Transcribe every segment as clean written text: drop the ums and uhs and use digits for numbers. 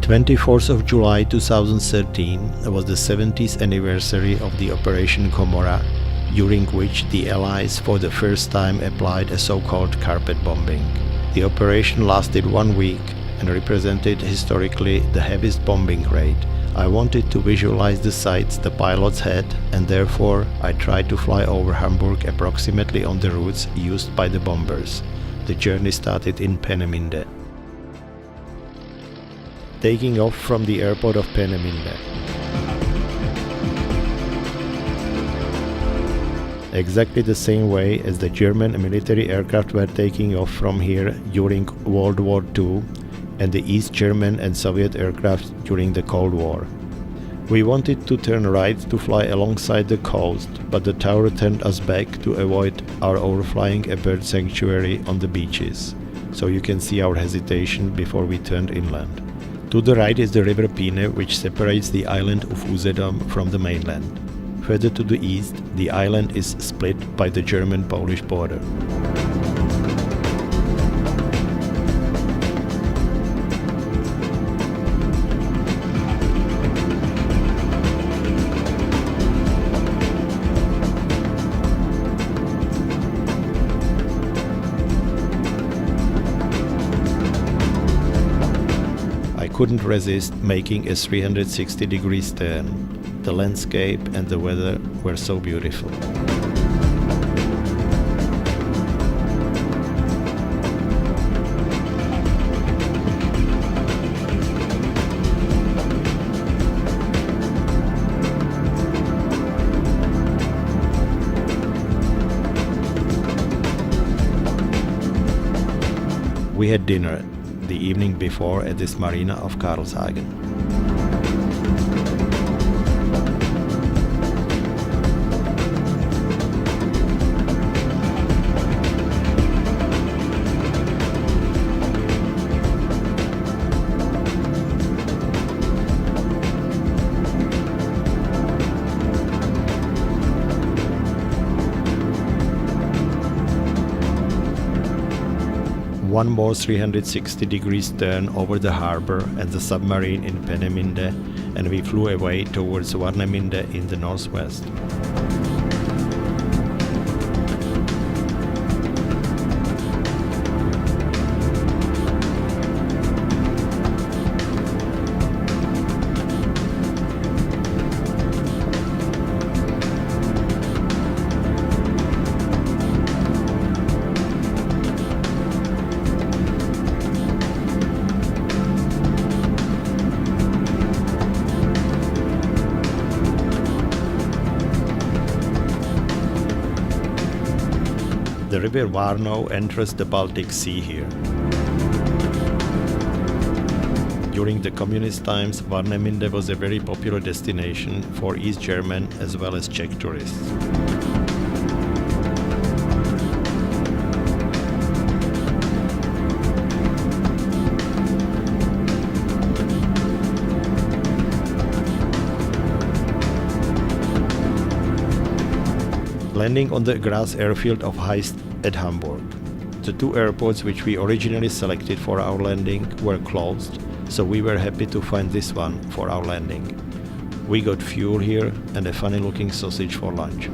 24th of July 2013 was the 70th anniversary of the Operation Comora, during which the Allies for the first time applied a so-called carpet bombing. The operation lasted 1 week and represented historically the heaviest bombing raid. I wanted to visualize the sights the pilots had, and therefore I tried to fly over Hamburg approximately on the routes used by the bombers. The journey started in Peenemünde. Taking off from the airport of Peenemünde. Exactly the same way as the German military aircraft were taking off from here during World War II and the East German and Soviet aircraft during the Cold War. We wanted to turn right to fly alongside the coast, but the tower turned us back to avoid our overflying a bird sanctuary on the beaches, so you can see our hesitation before we turned inland. To the right is the river Peene, which separates the island of Usedom from the mainland. Further to the east, the island is split by the German-Polish border. I couldn't resist making a 360-degree turn. The landscape and the weather were so beautiful. We had dinner the evening before at this marina of Karlshagen. One more 360-degree turn over the harbor and the submarine in Peenemünde, and we flew away towards Warnemünde in the northwest. The river Warnow enters the Baltic Sea here. During the communist times, Warnemünde was a very popular destination for East German as well as Czech tourists. Landing on the grass airfield of Heist at Hamburg. The two airports which we originally selected for our landing were closed, so we were happy to find this one for our landing. We got fuel here and a funny looking sausage for lunch.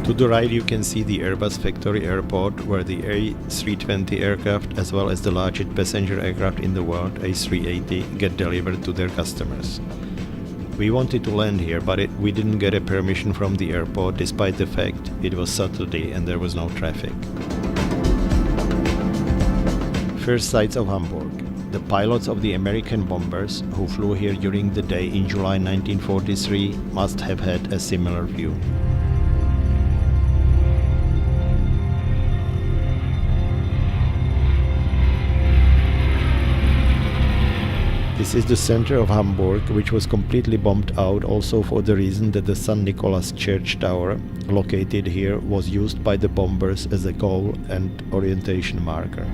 To the right you can see the Airbus factory airport where the A320 aircraft as well as the largest passenger aircraft in the world, A380, get delivered to their customers. We wanted to land here, but we didn't get a permission from the airport despite the fact it was Saturday and there was no traffic. First sights of Hamburg. The pilots of the American bombers who flew here during the day in July 1943 must have had a similar view. This is the center of Hamburg, which was completely bombed out also for the reason that the St. Nicholas Church Tower, located here, was used by the bombers as a goal and orientation marker.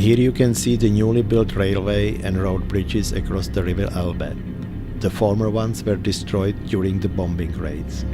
Here you can see the newly built railway and road bridges across the river Elbe. The former ones were destroyed during the bombing raids.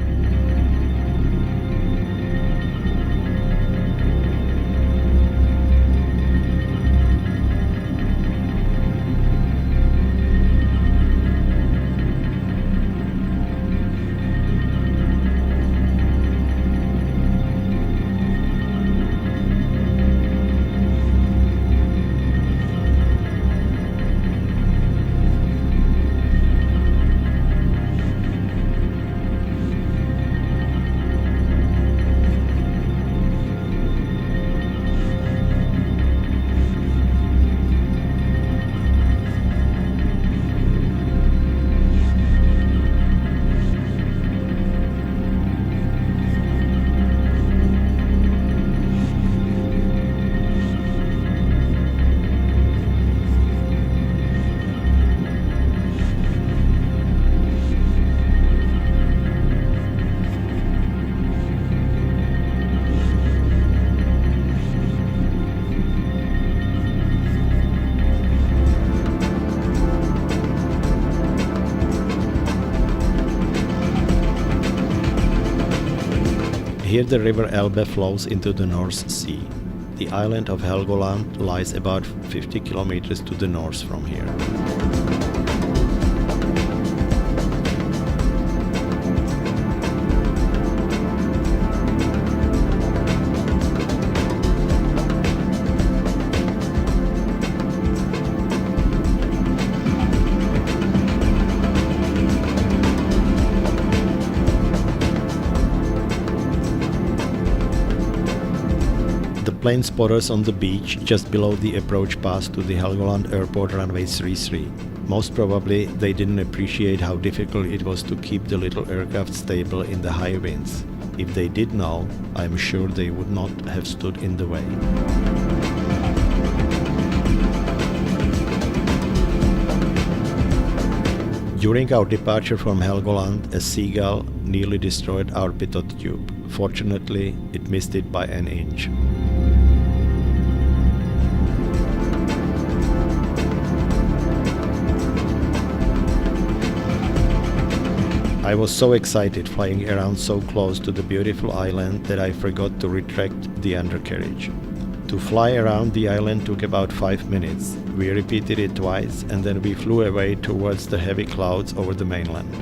Here the river Elbe flows into the North Sea. The island of Helgoland lies about 50 kilometers to the north from here. Plane spotters on the beach just below the approach pass to the Helgoland airport runway 33. Most probably they didn't appreciate how difficult it was to keep the little aircraft stable in the high winds. If they did know, I'm sure they would not have stood in the way. During our departure from Helgoland, a seagull nearly destroyed our pitot tube. Fortunately, it missed it by an inch. I was so excited flying around so close to the beautiful island that I forgot to retract the undercarriage. To fly around the island took about 5 minutes. We repeated it twice and then we flew away towards the heavy clouds over the mainland.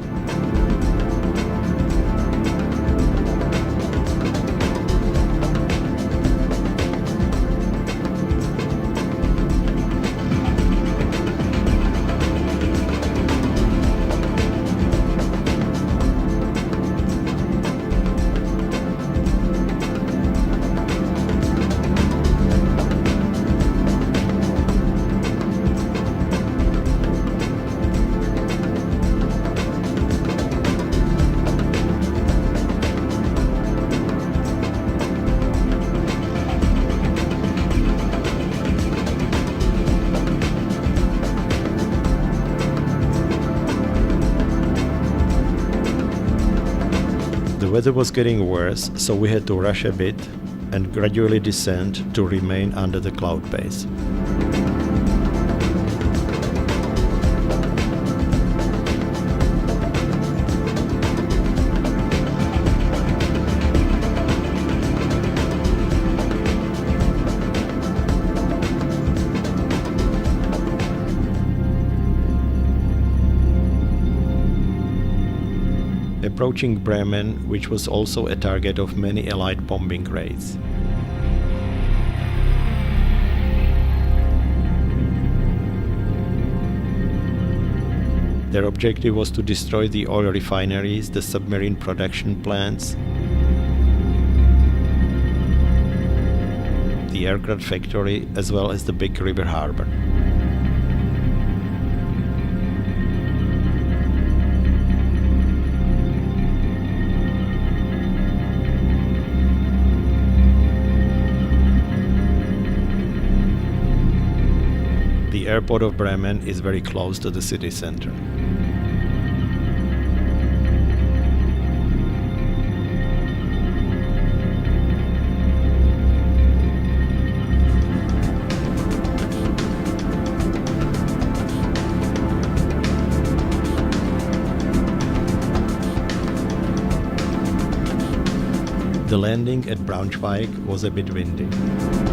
The weather was getting worse, so we had to rush a bit and gradually descend to remain under the cloud base. Approaching Bremen, which was also a target of many Allied bombing raids. Their objective was to destroy the oil refineries, the submarine production plants, the aircraft factory, as well as the big river harbor. The airport of Bremen is very close to the city center. The landing at Braunschweig was a bit windy.